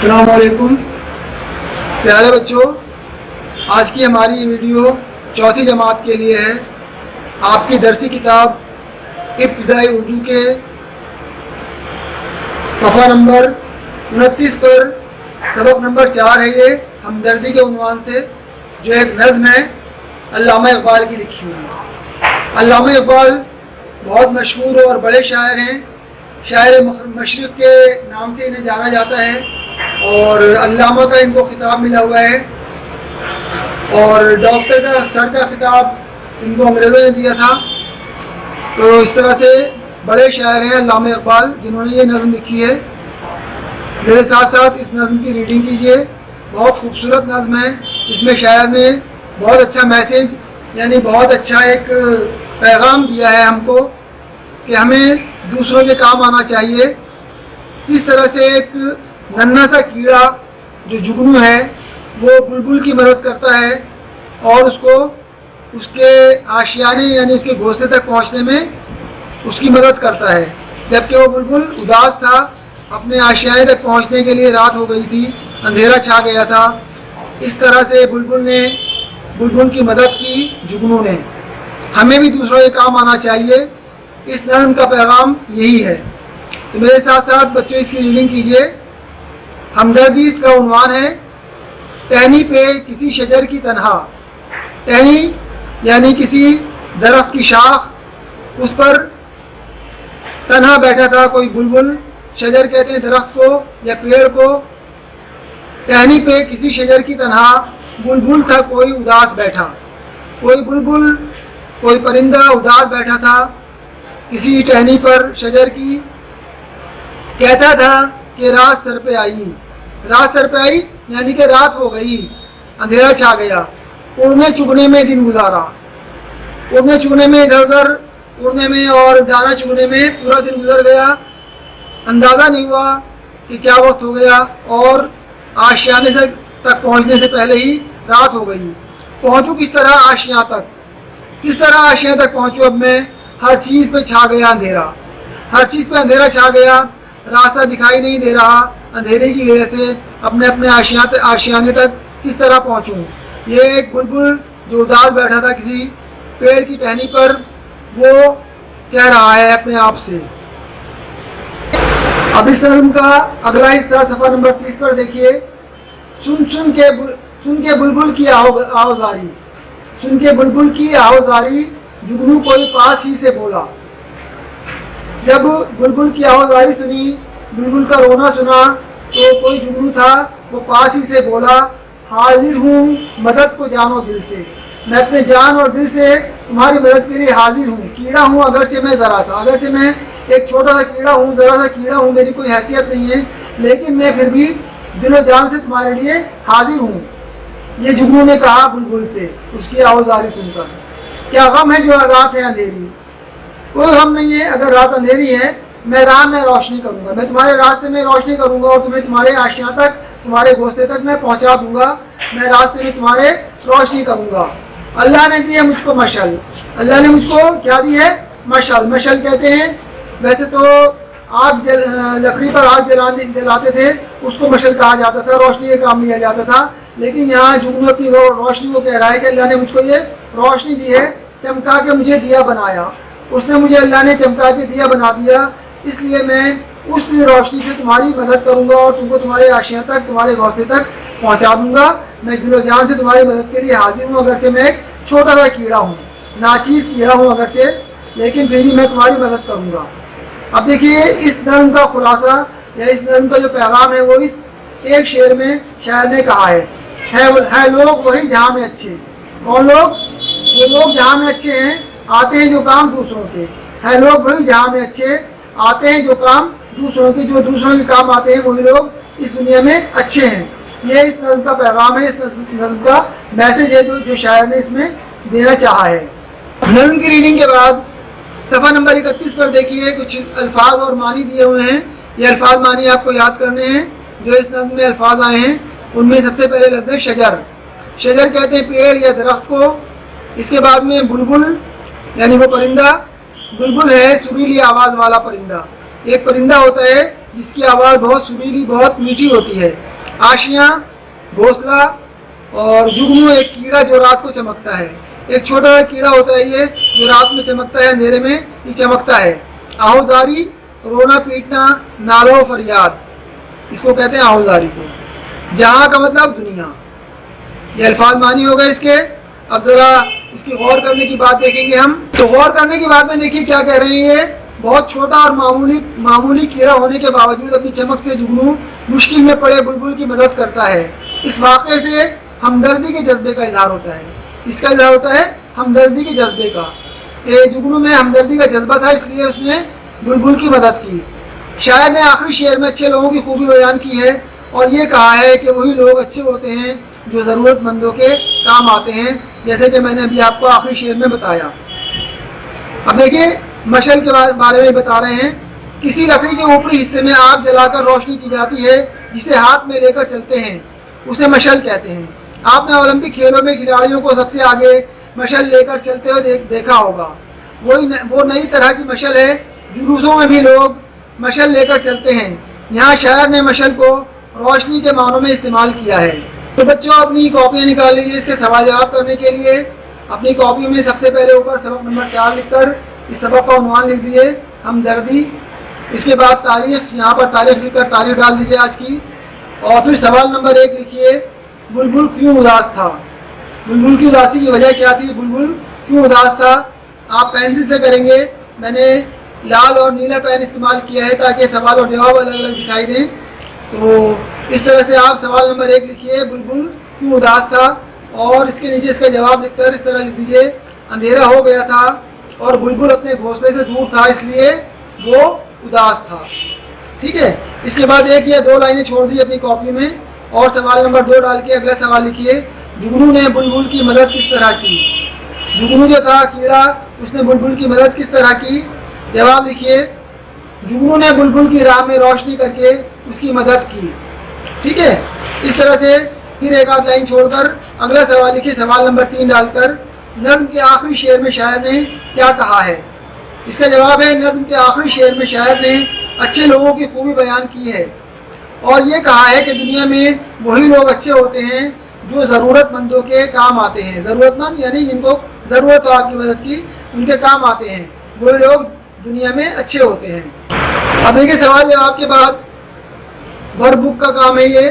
السلام علیکم پیارے بچوں، آج کی ہماری یہ ویڈیو چوتھی جماعت کے لیے ہے۔ آپ کی درسی کتاب ابتدائی اردو کے صفحہ نمبر 29 پر سبق نمبر 4 ہے۔ یہ ہمدردی کے عنوان سے جو ایک نظم ہے علامہ اقبال کی لکھی ہوئی۔ علامہ اقبال بہت مشہور اور بڑے شاعر ہیں، شاعر مشرق کے نام سے انہیں جانا جاتا ہے، اور علامہ کا ان کو خطاب ملا ہوا ہے، اور ڈاکٹر کا سر کا خطاب ان کو انگریزوں نے دیا تھا۔ تو اس طرح سے بڑے شاعر ہیں علامہ اقبال، جنہوں نے یہ نظم لکھی ہے۔ میرے ساتھ ساتھ اس نظم کی ریڈنگ کیجیے۔ بہت خوبصورت نظم ہے، اس میں شاعر نے بہت اچھا میسیج، یعنی بہت اچھا ایک پیغام دیا ہے ہم کو کہ ہمیں دوسروں کے کام آنا چاہیے۔ اس طرح سے ایک ننھا سا کیڑا جو جگنو ہے وہ بلبل کی مدد کرتا ہے اور اس کو اس کے آشیانے یعنی اس کے گھونسلے تک پہنچنے میں اس کی مدد کرتا ہے، جبکہ وہ بلبل اداس تھا، اپنے آشیانے تک پہنچنے کے لیے رات ہو گئی تھی، اندھیرا چھا گیا تھا۔ اس طرح سے بلبل کی مدد کی جگنو نے۔ ہمیں بھی دوسروں کے کام آنا چاہیے، اس نظم کا پیغام یہی ہے۔ تو میرے ساتھ ساتھ بچوں اس کی ریڈنگ کیجیے۔ ہمدردی اس کا عنوان ہے، ٹہنی پہ کسی شجر کی تنہا۔ ٹہنی یعنی کسی درخت کی شاخ، اس پر تنہا بیٹھا تھا کوئی بلبل۔ شجر کہتے ہیں درخت کو یا پیڑ کو۔ ٹہنی پہ کسی شجر کی تنہا، بلبل تھا کوئی اداس بیٹھا۔ کوئی بلبل، کوئی پرندہ اداس بیٹھا تھا کسی ٹہنی پر شجر کی، کہتا تھا کہ رات سر پہ آئی۔ رات سر پہ آئی یعنی کہ رات ہو گئی، اندھیرا چھا گیا۔ اڑنے چگنے میں دن گزارا۔ اڑنے چگنے میں ادھر ادھر اڑنے میں اور دانا چگنے میں پورا دن گزر گیا، اندازہ نہیں ہوا کہ کیا وقت ہو گیا، اور آشیانے سے تک پہنچنے سے پہلے ہی رات ہو گئی۔ پہنچوں کس طرح آشیاں تک؟ کس طرح آشیاں تک پہنچوں اب میں؟ ہر چیز پہ چھا گیا اندھیرا، ہر چیز پہ اندھیرا چھا گیا، راستہ دکھائی نہیں دے رہا اندھیرے کی وجہ سے۔ اپنے آشیانے تک کس طرح پہنچوں؟ یہ ایک بلبل جو اداس بیٹھا تھا کسی پیڑ کی ٹہنی پر، وہ کہہ رہا ہے اپنے آپ سے۔ اب اس نظم کا اگلا حصہ صفحہ نمبر 30 پر دیکھیے۔ سن کے بلبل کی آوازاری، سن کے بلبل کی آوازاری، جگنو کوئی پاس ہی سے بولا۔ جب بلبل کی آوازاری سنی، بلبل کا رونا سنا، تو کوئی جگنو تھا وہ پاس ہی سے بولا، حاضر ہوں مدد کو جانو دل سے۔ میں اپنے جان اور دل سے تمہاری مدد کے لیے حاضر ہوں۔ کیڑا ہوں اگرچہ میں ذرا سا، اگرچہ میں ایک چھوٹا سا کیڑا ہوں، ذرا سا کیڑا ہوں، میری کوئی حیثیت نہیں ہے، لیکن میں پھر بھی دل و جان سے تمہارے لیے حاضر ہوں۔ یہ جگنو نے کہا بلبل سے اس کی آوازاری سن کر۔ کیا غم ہے جو رات ہے اندھیری؟ کوئی غم نہیں ہے اگر رات اندھیری ہے، میں راہ میں روشنی کروں گا، میں تمہارے راستے میں روشنی کروں گا، اور تمہیں تمہارے آشیاں تک، تمہارے گھونسلے تک میں پہنچا دوں گا۔ میں راستے میں تمہارے روشنی کروں گا۔ اللہ نے دی ہے مجھ کو مشعل۔ اللہ نے مجھ کو کیا دی ہے؟ مشعل۔ مشعل کہتے ہیں، ویسے تو لکڑی پر آگ جلاتے تھے، اس کو مشعل کہا جاتا تھا، روشنی کا کام لیا جاتا تھا، لیکن یہاں جگنو اپنی روشنی کو کہہ رہا ہے کہ اللہ نے مجھ کو یہ روشنی دی ہے، چمکا کے مجھے دیا بنایا۔ اس نے مجھے اللہ نے چمکا کے دیا بنا دیا، اس لیے میں اس روشنی سے تمہاری مدد کروں گا اور تم کو تمہارے آشیاں تک، تمہارے گھونسلے تک پہنچا دوں گا۔ میں دل و جان سے تمہاری مدد کے لیے حاضر ہوں، اگرچہ میں ایک چھوٹا سا کیڑا ہوں، ناچیز کیڑا ہوں اگرچہ، لیکن پھر بھی میں تمہاری مدد کروں گا۔ اب دیکھیے اس نظم کا خلاصہ یا اس نظم کا جو پیغام ہے وہ اس ایک شعر میں شاعر نے کہا ہے لوگ وہی جہاں میں اچھے۔ کون لوگ؟ وہ لوگ جہاں میں اچھے ہیں، آتے ہیں جو کام دوسروں کے۔ ہے لوگ وہی جہاں میں اچھے، آتے ہیں جو کام دوسروں کے، جو دوسروں کے کام آتے ہیں وہی لوگ اس دنیا میں اچھے ہیں۔ یہ اس نظم کا پیغام ہے، اس نظم کا میسج ہے جو شاعر نے اس میں دینا چاہا ہے۔ نظم کی ریڈنگ کے بعد صفحہ نمبر 31 پر دیکھیے، کچھ الفاظ اور معنی دیے ہوئے ہیں۔ یہ الفاظ معنی آپ کو یاد کرنے ہیں جو اس نظم میں الفاظ آئے ہیں۔ ان میں سب سے پہلے لفظ ہے شجر۔ شجر کہتے ہیں پیڑ یا درخت کو۔ اس کے بعد میں بلبل یعنی وہ پرندہ، بلبل ہے سریلی آواز والا پرندہ۔ ایک پرندہ ہوتا ہے جس کی آواز بہت سریلی، بہت میٹھی ہوتی ہے، आशियाँ, घोंसला और जुगनू एक कीड़ा जो रात को चमकता है। एक छोटा सा कीड़ा होता है ये, जो रात में चमकता है, अंधेरे में ये चमकता है। आहुजारी, रोना पीटना, नारो फरियाद, इसको कहते हैं आहुजारी को। जहाँ का मतलब दुनिया। ये अल्फाज मानी हो गए इसके। अब ज़रा इसकी गौर करने की बात देखेंगे हम। तो गौर करने की बात में देखिए क्या कह रहे हैं। ये बहुत छोटा और मामूली कीड़ा होने के बावजूद अपनी चमक से जुगनू मुश्किल में पड़े बुलबुल की मदद करता है। इस वाक़े से हमदर्दी के जज्बे का इजहार होता है। इसका इजहार होता है हमदर्दी के जज्बे का। ये जुगनू में हमदर्दी का जज्बा था, इसलिए उसने बुलबुल की मदद की। शायर ने आखिरी शेर में अच्छे लोगों की खूबी बयान की है और ये कहा है कि वही लोग अच्छे होते हैं जो ज़रूरतमंदों के काम आते हैं, जैसे कि मैंने अभी आपको आखिरी शेर में बताया। अब देखिए मशल के बारे में बता रहे हैं। किसी लकड़ी के ऊपरी हिस्से में आग जलाकर रोशनी की जाती है, जिसे हाथ में लेकर चलते हैं, उसे मशल कहते हैं। आपने ओलंपिक खेलों में खिलाड़ियों को सबसे आगे मशल लेकर चलते हुए देखा होगा। वो नई तरह की मशल है। जुलूसों में भी लोग मशल लेकर चलते हैं। यहाँ शायर ने मशल को रोशनी के मानों में इस्तेमाल किया है। तो बच्चों अपनी कॉपियाँ निकाल लीजिए इसके सवाल जवाब करने के लिए। अपनी कॉपी में सबसे पहले ऊपर सबक नंबर 4 लिखकर इस सबक का उन्वान लिख दिए, हमदर्दी। इसके बाद तारीख, यहाँ पर तारीख लिखकर तारीख डाल दीजिए आज की। और फिर सवाल नंबर 1 लिखिए, बुलबुल क्यों उदास था। बुलबुल की उदासी की वजह क्या थी, बुलबुल क्यों उदास था। आप पेंसिल से करेंगे। मैंने लाल और नीला पेन इस्तेमाल किया है ताकि सवाल और जवाब अलग अलग दिखाई दें। तो इस तरह से आप सवाल नंबर 1 लिखिए, बुलबुल क्यों उदास था, और इसके नीचे इसका जवाब लिखकर इस तरह लिख दीजिए, अंधेरा हो गया था और बुलबुल अपने घोंसले से दूर था, इसलिए वो उदास था। ठीक है। इसके बाद 1 या 2 लाइनें छोड़ दी अपनी कॉपी में और सवाल नंबर 2 डाल के अगला सवाल लिखिए, जुगनू ने बुलबुल की मदद किस तरह की। जुगनू जो था कीड़ा, उसने बुलबुल की मदद किस तरह की। जवाब लिखिए, जुगनू ने बुलबुल की राह में रोशनी करके उसकी मदद की। ठीक है। इस तरह से फिर 1 आध लाइन छोड़कर अगला सवाल लिखिए, सवाल नंबर 3 डालकर, नज़्म के आखिरी शेर में शायर ने क्या कहा है। इसका जवाब है, नज़्म के आखिरी शेर में शायर ने अच्छे लोगों की खूबी बयान की है और ये कहा है कि दुनिया में वही लोग अच्छे होते हैं जो ज़रूरतमंदों के काम आते हैं। ज़रूरतमंद यानी जिनको ज़रूरत हो आपकी मदद की, उनके काम आते हैं, वही लोग दुनिया में अच्छे होते हैं। अब देखिए सवाल जवाब के बाद वर्क बुक का काम है ये।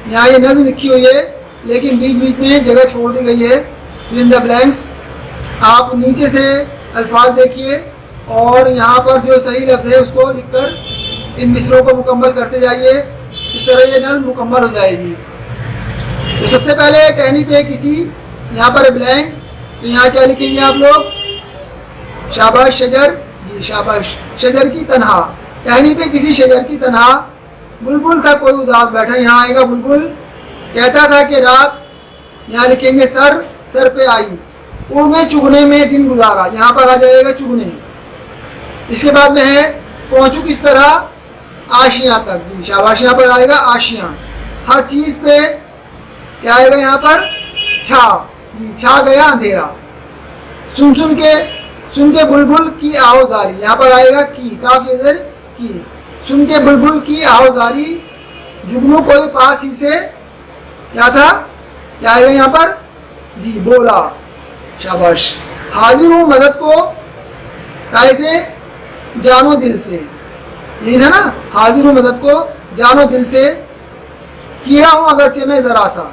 यहाँ ये नज़्म लिखी हुई है लेकिन बीच बीच में जगह छोड़ दी गई है, फिल इन द ब्लैंक्स। आप नीचे से अल्फाज देखिए और यहाँ पर जो सही लफ्ज़ है उसको लिखकर इन मिसरों को मुकम्मल करते जाइए। इस तरह ये नज़्म मुकम्मल हो जाएगी। तो सबसे पहले टहनी पे किसी, यहाँ पर ब्लैंक, तो यहाँ क्या लिखेंगे आप लोग, शाबाश शजर, जी शाबाश, शजर की तन्हा। टहनी पे किसी शजर की तन्हा, बुलबुल था कोई उदास बैठा, यहाँ आएगा बुलबुल। कहता था कि रात, यहाँ लिखेंगे सर, सर पे आई। उड़ने चुगने में दिन गुजारा, यहाँ पर आ जाएगा चुगने। इसके बाद में है पहुँचू किस तरह, आशियाँ तक, जी शाबाश, यहाँ पर आएगा आशियाँ। हर चीज़ पे क्या आएगा यहाँ पर, छा, जी छा गया अंधेरा। सुन के बुलबुल की आवाज़ारी, यहाँ पर आएगा की, काफी इधर की। सुन के बुलबुल की आवाज़ारी, जुगनू कोई पास ही से क्या था, क्या आएगा यहाँ पर, जी बोला, शाबाश। हाजिर हूँ मदद को कैसे, जानो दिल से, यही था ना, हाजिर हूँ मदद को जानो दिल से। कीड़ा हूँ अगरचे मैं ज़रा सा,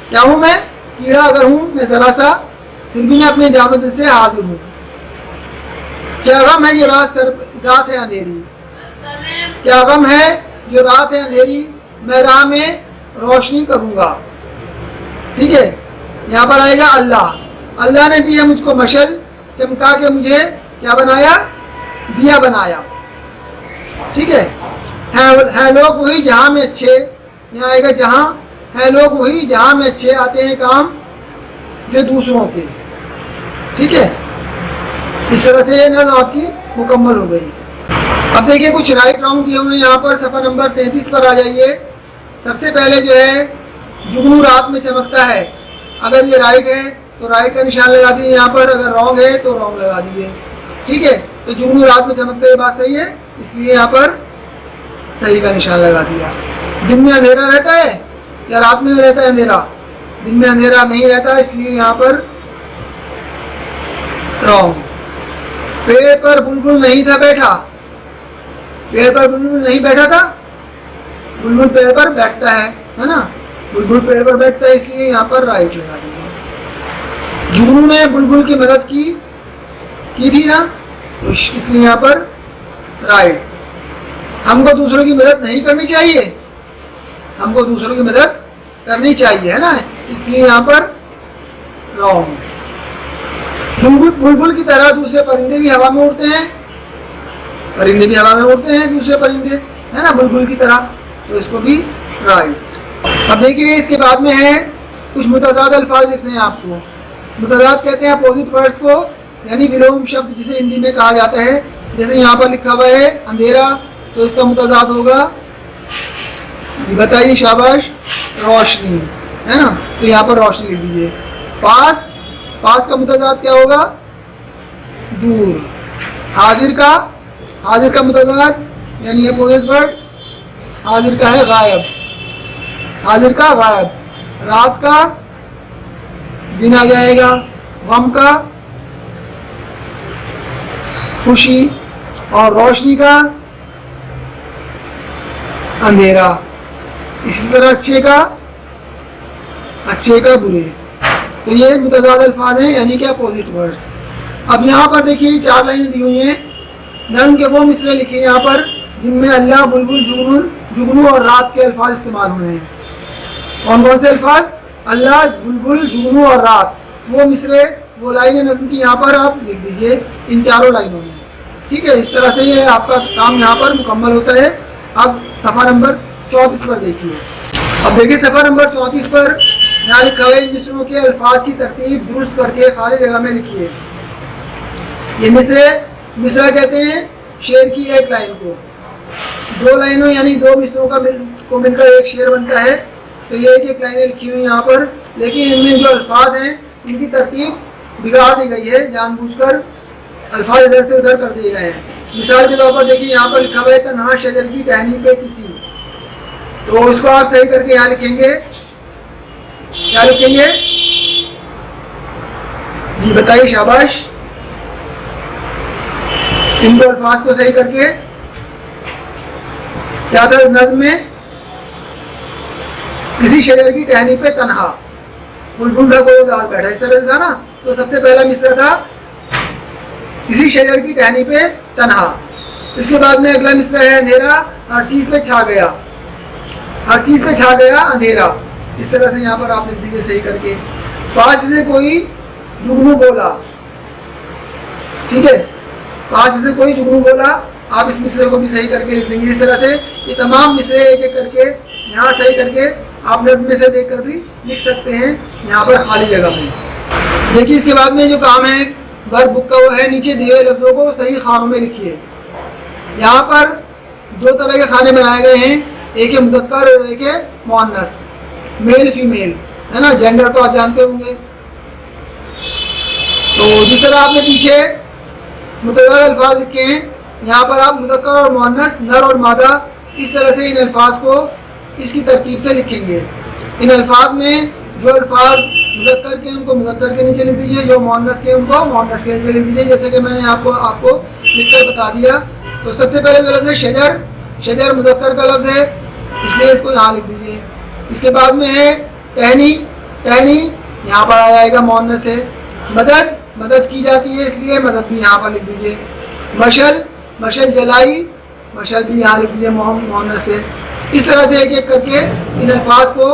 क्या हूँ मैं, कीड़ा अगर हूँ मैं ज़रा सा, फिर भी मैं अपने जानो दिल से हाजिर हूँ। क्या गम है जो रात है अंधेरी, क्या गम है जो रात है अंधेरी, मैं राह में रोशनी करूँगा। ठीक है। यहाँ पर आएगा अल्लाह, अल्लाह ने दी है मुझको मशल, चमका के मुझे क्या बनाया, दिया बनाया। ठीक है लोग वही जहाँ में अच्छे, यहाँ आएगा जहाँ, है लोग वही जहाँ में अच्छे, आते हैं काम जो दूसरों के। ठीक है। इस तरह से नज़्म आपकी मुकम्मल हो गई। अब देखिए कुछ राइट रॉन्ग दिए हुए हैं यहाँ पर। सफ़ा नंबर 33 पर आ जाइए। सबसे पहले जो है, जुगनू रात में चमकता है, अगर ये राइट है तो राइट का निशान लगा दीजिए यहाँ पर, अगर रॉन्ग है तो रॉन्ग लगा दीजिए। ठीक है। तो जुगनू रात में चमकता है, बात सही है, इसलिए यहाँ पर सही का निशान लगा दिया। दिन में अंधेरा रहता है या रात में रहता है अंधेरा? दिन में अंधेरा नहीं रहता, इसलिए यहाँ पर रॉन्ग। पेड़ पर बुलबुल नहीं था बैठा, पेड़ पर बुलबुल नहीं बैठा था, बुलबुल पेड़ पर बैठता है ना, बुलबुल पेड़ पर बैठता है, इसलिए यहाँ पर राइट लगा दीजिए। जुगनू ने बुलबुल की मदद की थी ना, तो इसलिए यहाँ पर राइट। हमको दूसरों की मदद नहीं करनी चाहिए, हमको दूसरों की मदद करनी चाहिए, है ना, इसलिए यहाँ पर रॉन्ग। बुलबुल की तरह दूसरे परिंदे भी हवा में उड़ते हैं, परिंदे भी हवा में उड़ते हैं दूसरे परिंदे, है ना, बुलबुल की तरह, तो इसको भी राइट। अब देखिए इसके बाद में है कुछ मुतज़ाद अल्फाज लिखने हैं आपको। मुतज़ाद कहते हैं अपोजिट वर्ड्स को, यानी विलोम शब्द जिसे हिंदी में कहा जाता है। जैसे यहाँ पर लिखा हुआ है अंधेरा, तो इसका मुतज़ाद होगा, बताइए शाबाश, रोशनी, है ना, तो यहाँ पर रोशनी लिख दीजिए। पास, पास का मुतज़ाद क्या होगा? दूर। हाजिर का मुतज़ाद यानी अपोजिट वर्ड, हाजिर का है गायब, हाजिर का गायब। रात का दिन आ जाएगा, गम का खुशी, और रोशनी का अंधेरा। इसी तरह अच्छे का बुरे। तो ये मुतज़ाद अल्फाज हैं, यानी कि अपोजिट वर्ड्स। अब यहाँ पर देखिए 4 लाइनें दी हुई हैं। नज़्म के वो मिसरे लिखे हैं यहाँ पर जिनमें अल्लाह, बुलबुल, जुगनू और रात के अल्फाज इस्तेमाल हुए हैं। कौन कौन से अल्फाज? अल्लाह, बुलबुल, जुगनू और रात। वो मिसरे, वो लाइनें नज़्म की यहाँ पर आप लिख दीजिए इन 4 लाइनों में, ठीक है। इस तरह से ये आपका काम यहाँ पर मुकम्मल होता है। अब सफ़ा नंबर 34 पर देखिए। अब देखिए सफ़ा नंबर 34 पर यहाँ लिखा हुआ है, इन मिसरों के अल्फाज की तरतीब दुरुस्त करके खाली जगह में लिखिए। ये मिसरा कहते हैं शेर की एक लाइन को। 2 लाइनों यानी 2 मिसरों को मिलकर एक शेर बनता है। तो ये एक लाइनें लिखी हुई यहाँ पर, लेकिन इनमें जो अल्फाज हैं इनकी तरतीब बिगाड़ दी गई है, जानबूझकर अल्फाज इधर से उधर कर दिए गए हैं। मिसाल के तौर पर देखिए यहाँ पर लिखा हुआ है तन्हा शजर की टहनी पे किसी, तो इसको आप सही करके यहाँ लिखेंगे, क्या लिखेंगे जी, बताइए शाबाश। इन 2 अल्फाज को सही करके क्या था नज़्म में? किसी शजर की टहनी पे तन्हा, बुलबुल का कोई उदास बैठा, इस तरह से था ना। तो सबसे पहला मिसरा था किसी शजर की टहनी पे तन्हा। इसके बाद में अगला मिसरा है अंधेरा हर चीज पे छा गया, हर चीज पे छा गया अंधेरा। इस तरह से यहाँ पर आप लिख दीजिए सही करके। पास से कोई जुगनू बोला, ठीक है, पास से कोई जुगनू बोला, आप इस मिसरे को भी सही करके लिख देंगे। इस तरह से ये तमाम मिसरे एक एक करके यहाँ सही करके आप नज़्म में से देखकर भी लिख सकते हैं यहाँ पर खाली जगह में। देखिए इसके बाद में जो काम है वर्क बुक का, वो है नीचे दिए हुए लफ्ज़ों को सही खानों में लिखिए। यहाँ पर 2 तरह के खाने बनाए गए हैं, एक है मुज़क्कर और एक है मुअन्नस, मेल फीमेल, है ना, जेंडर तो आप जानते होंगे। तो जिस तरह आपने पीछे मुतअद्दिद अल्फाज लिखे हैं, यहाँ पर आप मुज़क्कर और मुअन्नस, नर और मादा, इस तरह से इन अल्फाज को इसकी तरतीब से लिखेंगे। इन अल्फाज में जो अल्फाज मुज़क्कर के उनको मुज़क्कर के नीचे लिख दीजिए, जो मुअन्नस के उनको मुअन्नस के नीचे लिख दीजिए, जैसे कि मैंने आपको लिखकर बता दिया। तो सबसे पहले जो लफ्ज़ है शजर, शजर मुज़क्कर का लफ्ज़ है, इसलिए इसको यहाँ लिख दीजिए। इसके बाद में है टहनी, टहनी यहाँ पर आ जाएगा मुअन्नस है। मदद, मदद की जाती है, इसलिए मदद भी यहाँ पर लिख दीजिए। मशल, मशल जलाई, मशल भी यहाँ लिख दीजिए मुअन्नस है। इस तरह से एक एक करके इन अल्फाज को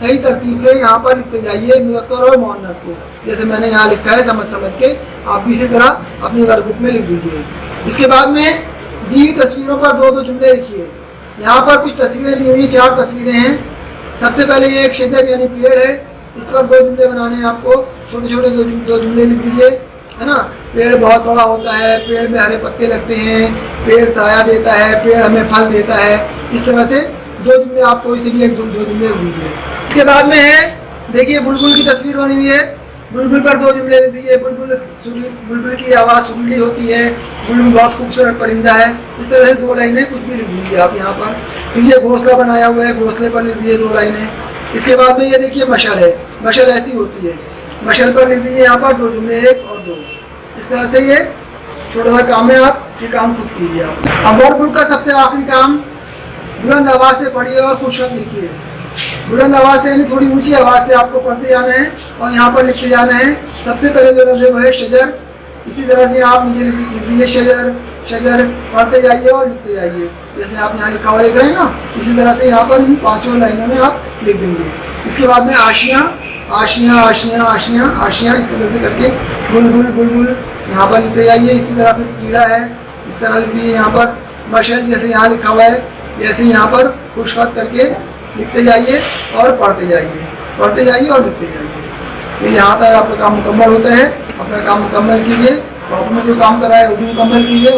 सही तरतीब से यहाँ पर लिखते जाइए, मुज़क्कर और मुअन्नस को, जैसे मैंने यहाँ लिखा है समझ समझ के आप भी इसी तरह अपनी वर्कबुक में लिख दीजिए। इसके बाद में दी हुई तस्वीरों पर 2-2 जुमले लिखिए। यहाँ पर कुछ तस्वीरें दी हुई, 4 तस्वीरें हैं। सबसे पहले ये एक शजर यानी पेड़ है, इस पर 2 जुमले बनाने हैं आपको, छोटे छोटे 2 जुमले लिख दीजिए, है ना। पेड़ बहुत बड़ा होता है, पेड़ में हरे पत्ते लगते हैं, पेड़ साया देता है, पेड़ हमें फल देता है। इस तरह से 2 जुमले आप कोई से भी 1-2 जुमले लिख दीजिए। इसके बाद में है देखिए बुलबुल की तस्वीर बनी हुई है, बुलबुल पर 2 जुमले लिख दीजिए। बुलबुल की आवाज़ सुरीली होती है, बुलबुल बहुत खूबसूरत परिंदा है। इस तरह से 2 लाइनें कुछ भी लिख दीजिए आप यहाँ पर। फिर ये घोंसला बनाया हुआ है, घोंसले पर लिख दीजिए 2 लाइनें। इसके बाद में ये देखिए मशल है, मशल ऐसी होती है, मशल पर लिख दीजिए यहाँ पर 2 जुमले, 1 और 2। इस तरह से ये छोटा सा काम है, आप ये काम खुद कीजिए आप। अब वर्बुल का सबसे आखिरी काम, बुलंद आवाज़ से पढ़िए और खुश खत लिखिए। बुलंद आवाज़ से यानी थोड़ी ऊंची आवाज़ से आपको पढ़ते जाना है और यहाँ पर लिखते जाना है। सबसे पहले जो लफ्ज़ है वो है शजर। इसी तरह से आप नीचे लिख दीजिए शजर, शजर, पढ़ते जाइए और लिखते जाइए। जैसे आप यहाँ लिखा हुआ लिख रहे हैं ना, इसी तरह से यहाँ पर इन 5 लाइनों में आप लिख देंगे। इसके बाद में आशियाँ, आशियाँ, आशियाँ, आशियाँ, आशियाँ, इस तरह से करके बुलबुल, बुलबुल यहाँ पर लिखते जाइए। इसी तरह फिर कीड़ा है, इस तरह लिख दीजिए यहाँ पर। मशल जैसे यहाँ लिखा हुआ है, जैसे यहाँ पर खुश खत करके लिखते जाइए और पढ़ते जाइए, पढ़ते जाइए और लिखते जाइए। फिर यहाँ तक आपका काम मुकम्मल होता है। अपना काम मुकम्मल कीजिए, और अपने जो काम कराए वो भी मुकम्मल कीजिए।